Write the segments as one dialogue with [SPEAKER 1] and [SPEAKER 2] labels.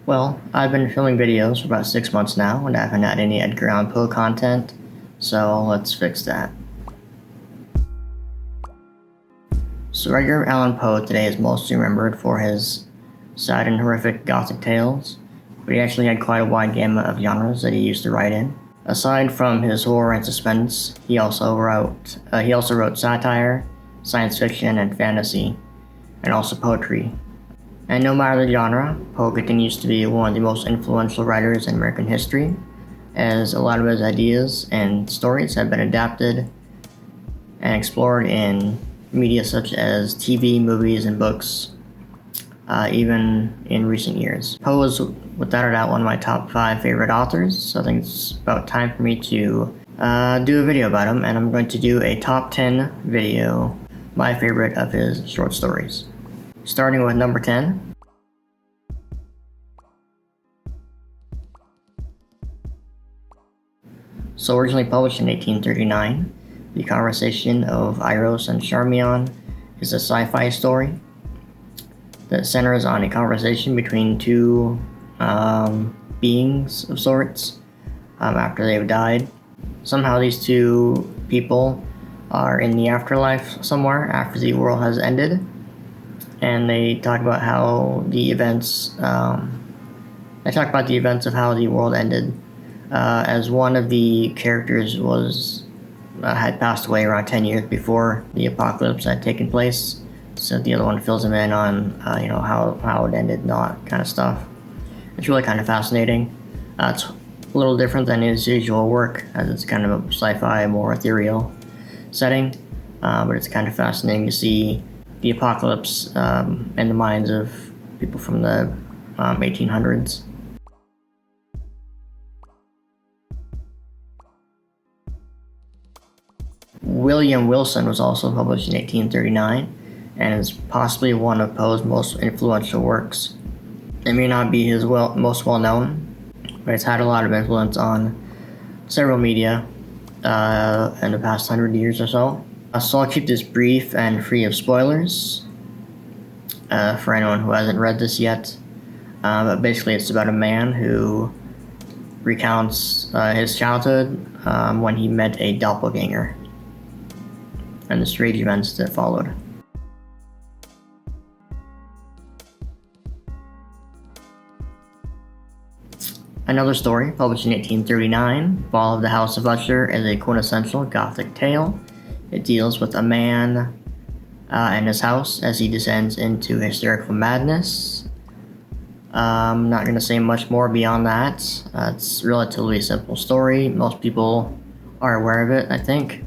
[SPEAKER 1] Well, I've been filming videos for about 6 months now, and I haven't had any Edgar Allan Poe content, so let's fix that. So Edgar Allan Poe today is mostly remembered for his sad and horrific gothic tales, but he actually had quite a wide gamut of genres that he used to write in. Aside from his horror and suspense, he also wrote satire, science fiction, and fantasy, and also poetry. And no matter the genre, Poe continues to be one of the most influential writers in American history, as a lot of his ideas and stories have been adapted and explored in media such as TV, movies, and books, even in recent years. Poe is, without a doubt, one of my top 5 favorite authors, so I think it's about time for me to do a video about him, and I'm going to do a top 10 video, my favorite of his short stories. Starting with number 10. So originally published in 1839, The Conversation of Eiros and Charmion is a sci-fi story that centers on a conversation between two beings of sorts after they've died. Somehow these two people are in the afterlife somewhere after the world has ended, and they talk about how the events of how the world ended, as one of the characters had passed away around 10 years before the apocalypse had taken place, so the other one fills him in on how it ended and all that kind of stuff. It's really kind of fascinating. It's a little different than his usual work, as it's kind of a sci-fi, more ethereal setting, but it's kind of fascinating to see the apocalypse in the minds of people from the 1800s. William Wilson was also published in 1839 and is possibly one of Poe's most influential works. It may not be his most well-known, but it's had a lot of influence on several media in the past 100 years or so. So I'll keep this brief and free of spoilers for anyone who hasn't read this yet. But basically it's about a man who recounts his childhood when he met a doppelganger and the strange events that followed. Another story, published in 1839, Fall of the House of Usher, is a quintessential Gothic tale. It deals with a man and his house as he descends into hysterical madness. I'm not going to say much more beyond that. It's a relatively simple story. Most people are aware of it, I think.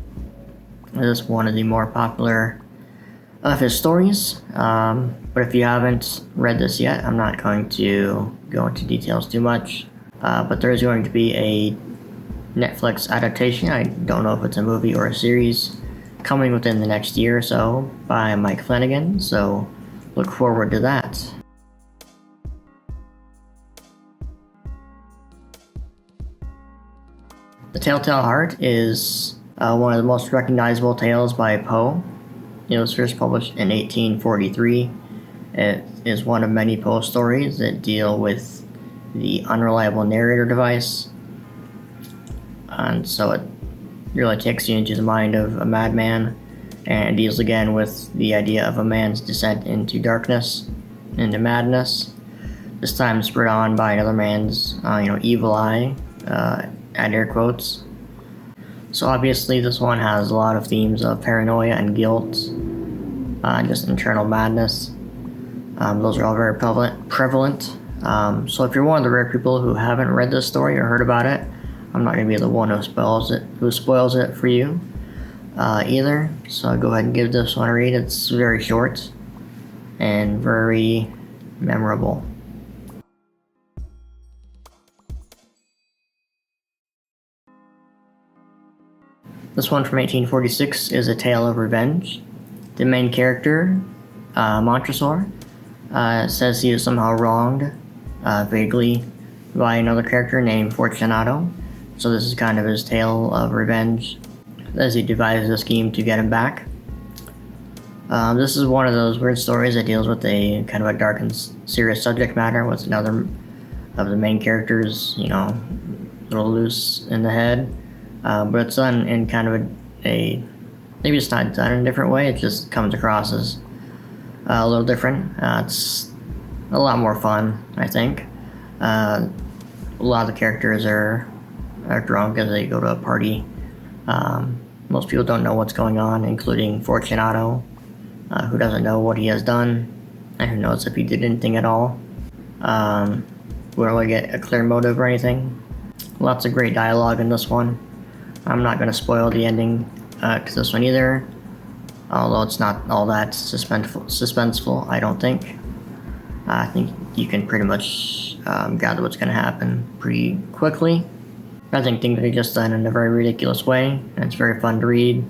[SPEAKER 1] It is one of the more popular of his stories. But if you haven't read this yet, I'm not going to go into details too much. But there is going to be a Netflix adaptation. I don't know if it's a movie or a series, coming within the next year or so by Mike Flanagan, so look forward to that. The Telltale Heart is one of the most recognizable tales by Poe. It was first published in 1843. It is one of many Poe stories that deal with the unreliable narrator device, and so it really takes you into the mind of a madman, and deals again with the idea of a man's descent into darkness, into madness, this time spurred on by another man's evil eye, add air quotes. So obviously this one has a lot of themes of paranoia and guilt, just internal madness. Those are all very prevalent. So if you're one of the rare people who haven't read this story or heard about it, I'm not going to be the one who spoils it for you either. So go ahead and give this one a read. It's very short and very memorable. This one from 1846 is A Tale of Revenge. The main character, Montresor, says he is somehow wronged, vaguely, by another character named Fortunato. So this is kind of his tale of revenge as he devises a scheme to get him back. This is one of those weird stories that deals with a kind of a dark and serious subject matter with another of the main characters, a little loose in the head, but it's done in kind of a maybe it's not done in a different way. It just comes across as a little different. It's a lot more fun, I think. A lot of the characters are drunk as they go to a party. Most people don't know what's going on, including Fortunato, who doesn't know what he has done, and who knows if he did anything at all. We don't really get a clear motive or anything. Lots of great dialogue in this one. I'm not going to spoil the ending to this one either, although it's not all that suspenseful, I don't think. I think you can pretty much gather what's going to happen pretty quickly. I think things are just done in a very ridiculous way, and it's very fun to read.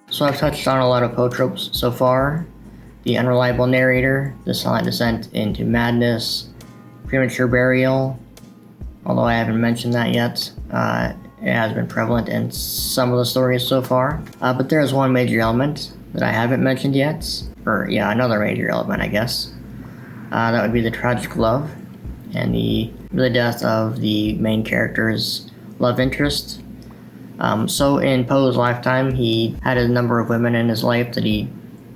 [SPEAKER 1] So I've touched on a lot of Poe tropes so far. The unreliable narrator, the silent descent into madness, premature burial, although I haven't mentioned that yet. It has been prevalent in some of the stories so far. But there is one major element that I haven't mentioned yet. Another major element, I guess. That would be the tragic love and the death of the main character's love interest. So in Poe's lifetime, he had a number of women in his life that he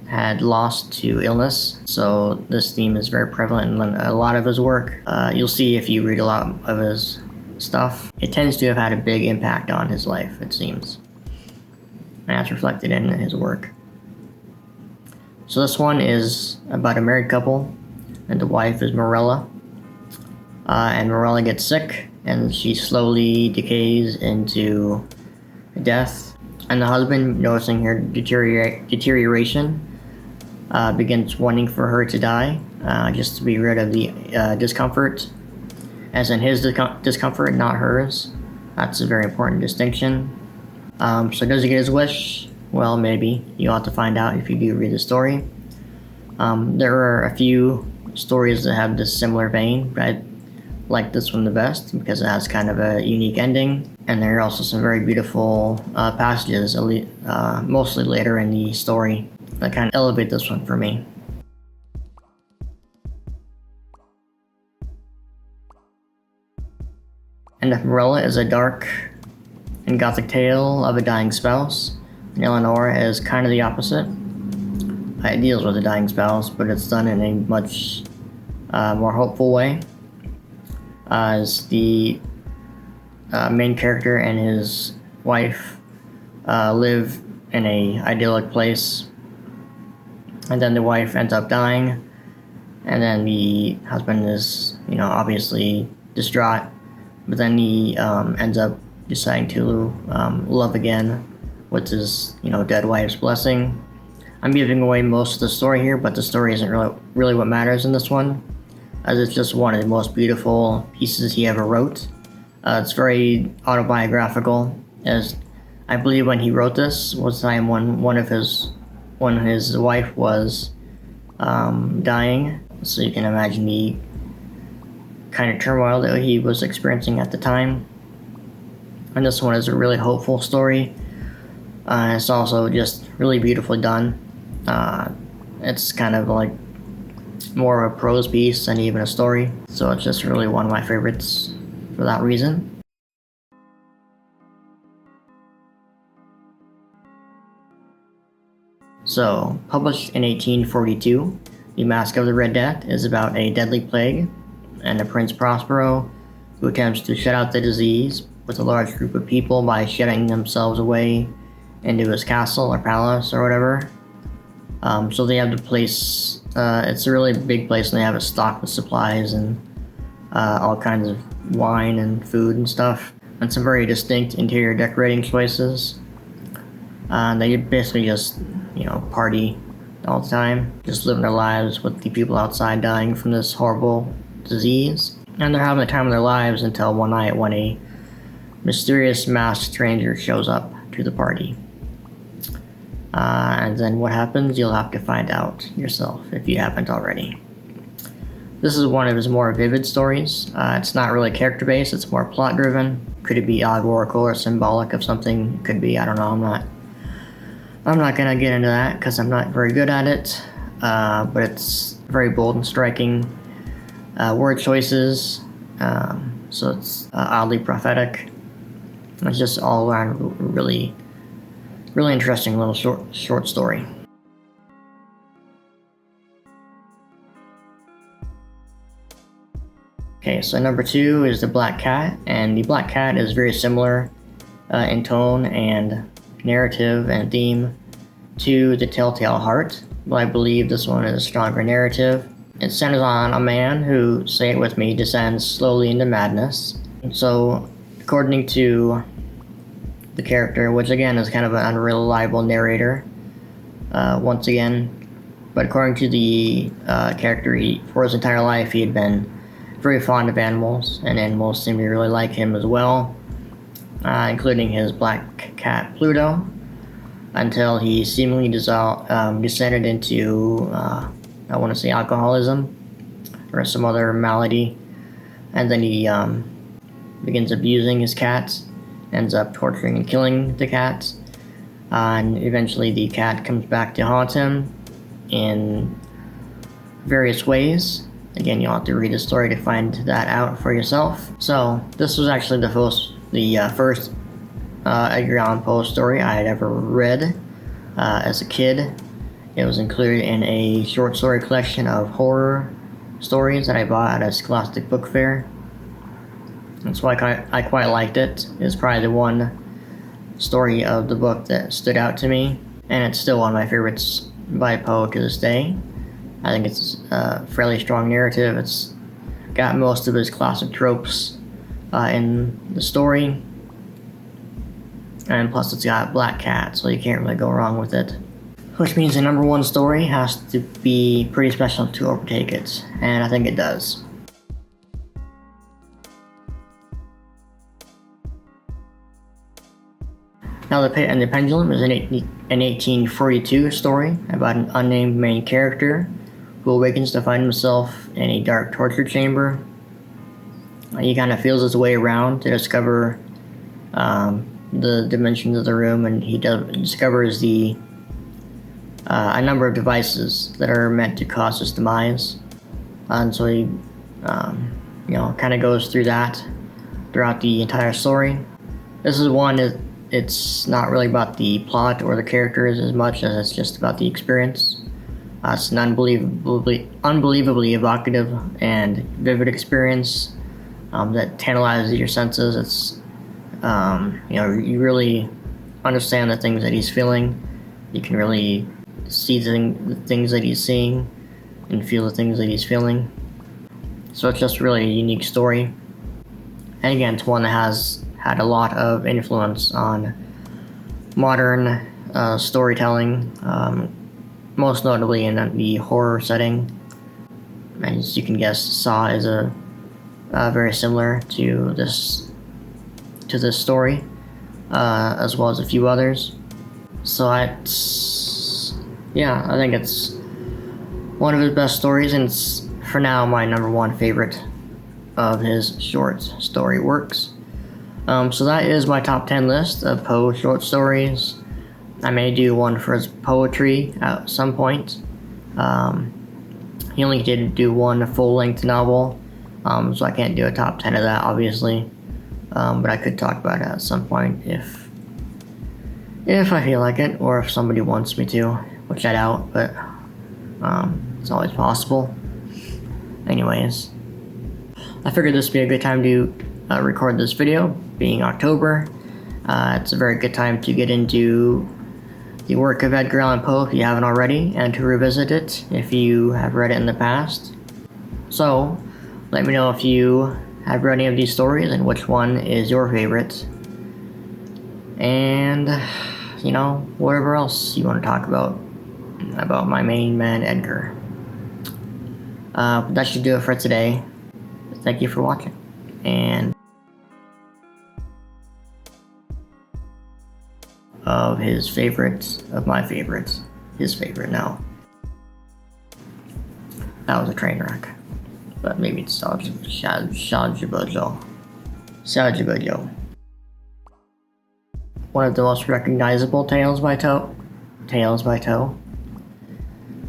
[SPEAKER 1] had lost to illness. So this theme is very prevalent in a lot of his work. You'll see if you read a lot of his stuff. It tends to have had a big impact on his life, it seems. And that's reflected in his work. So this one is about a married couple, and the wife is Morella. And Morella gets sick, and she slowly decays into death. And the husband, noticing her deterioration, begins wanting for her to die, just to be rid of the discomfort. As in his discomfort, not hers. That's a very important distinction. So does he get his wish? Well, maybe. You'll have to find out if you do read the story. There are a few stories that have this similar vein, but I like this one the best because it has kind of a unique ending. And there are also some very beautiful passages, mostly later in the story, that kind of elevate this one for me. And if Morella is a dark and gothic tale of a dying spouse, and Eleonora is kind of the opposite. It deals with a dying spouse, but it's done in a much more hopeful way. As the main character and his wife live in a idyllic place, and then the wife ends up dying, and then the husband is, obviously distraught, but then he ends up deciding to love again with his, dead wife's blessing. I'm giving away most of the story here, but the story isn't really what matters in this one, as it's just one of the most beautiful pieces he ever wrote. It's very autobiographical, as I believe when he wrote this was the time when his wife was dying. So you can imagine the kind of turmoil that he was experiencing at the time. And this one is a really hopeful story. It's also just really beautifully done. It's kind of like more of a prose piece than even a story. So it's just really one of my favorites for that reason. So, published in 1842, The Masque of the Red Death is about a deadly plague and a Prince Prospero who attempts to shut out the disease with a large group of people by shutting themselves away into his castle or palace or whatever. So they have the place, it's a really big place, and they have it stocked with supplies and all kinds of wine and food and stuff, and some very distinct interior decorating choices. They basically just, party all the time, just living their lives with the people outside dying from this horrible disease. And they're having the time of their lives until one night when a mysterious masked stranger shows up to the party. And then what happens, you'll have to find out yourself if you haven't already. This is one of his more vivid stories. It's not really character-based, it's more plot-driven. Could it be allegorical or symbolic of something? Could be, I don't know, I'm not I'm not gonna get into that because I'm not very good at it, but it's very bold and striking word choices, so it's oddly prophetic. It's just all around really interesting little short story. Okay, so number 2 is the Black Cat, and the Black Cat is very similar in tone and narrative and theme to the Telltale Heart, but I believe this one is a stronger narrative. It centers on a man who, say it with me, descends slowly into madness. And so, according to the character, which again is kind of an unreliable narrator, once again, but according to the character, for his entire life he had been very fond of animals, and animals seem to really like him as well, including his black cat Pluto, until he seemingly descended into, I want to say, alcoholism or some other malady, and then he begins abusing his cats, ends up torturing and killing the cats, and eventually the cat comes back to haunt him in various ways. Again, you'll have to read the story to find that out for yourself. So this was actually the first Edgar Allan Poe story I had ever read as a kid. It was included in a short story collection of horror stories that I bought at a Scholastic book fair. That's why I quite liked it. It's probably the one story of the book that stood out to me, and it's still one of my favorites by Poe to this day. I think it's a fairly strong narrative. It's got most of his classic tropes in the story, and plus it's got Black Cat, so you can't really go wrong with it. Which means the number 1 story has to be pretty special to overtake it, and I think it does. Now, The Pendulum is an 1842 story about an unnamed main character who awakens to find himself in a dark torture chamber. He kind of feels his way around to discover the dimensions of the room, and he discovers a number of devices that are meant to cause his demise. And so he, kind of goes through that throughout the entire story. This is one that it's not really about the plot or the characters as much as it's just about the experience. It's an unbelievably evocative and vivid experience that tantalizes your senses. It's you really understand the things that he's feeling. You can really see the things that he's seeing and feel the things that he's feeling. So it's just really a unique story. And again, it's one that has had a lot of influence on modern storytelling, most notably in the horror setting. And as you can guess, Saw is very similar to this story, as well as a few others. So I think it's one of his best stories, and it's for now my number 1 favorite of his short story works. So that is my top 10 list of Poe short stories. I may do one for his poetry at some point. He only did do one full-length novel, so I can't do a top 10 of that, obviously. But I could talk about it at some point if I feel like it, or if somebody wants me to, which I doubt, but it's always possible. Anyways, I figured this would be a good time to record this video, being October. It's a very good time to get into the work of Edgar Allan Poe if you haven't already, and to revisit it if you have read it in the past. So, let me know if you have read any of these stories and which one is your favorite. And, whatever else you want to talk about my main man Edgar. But that should do it for today. Thank you for watching. And of his favorites, of my favorites, his favorite now. That was a train wreck. But maybe it's Sajibajo. One of the most recognizable tales by tales by Toe.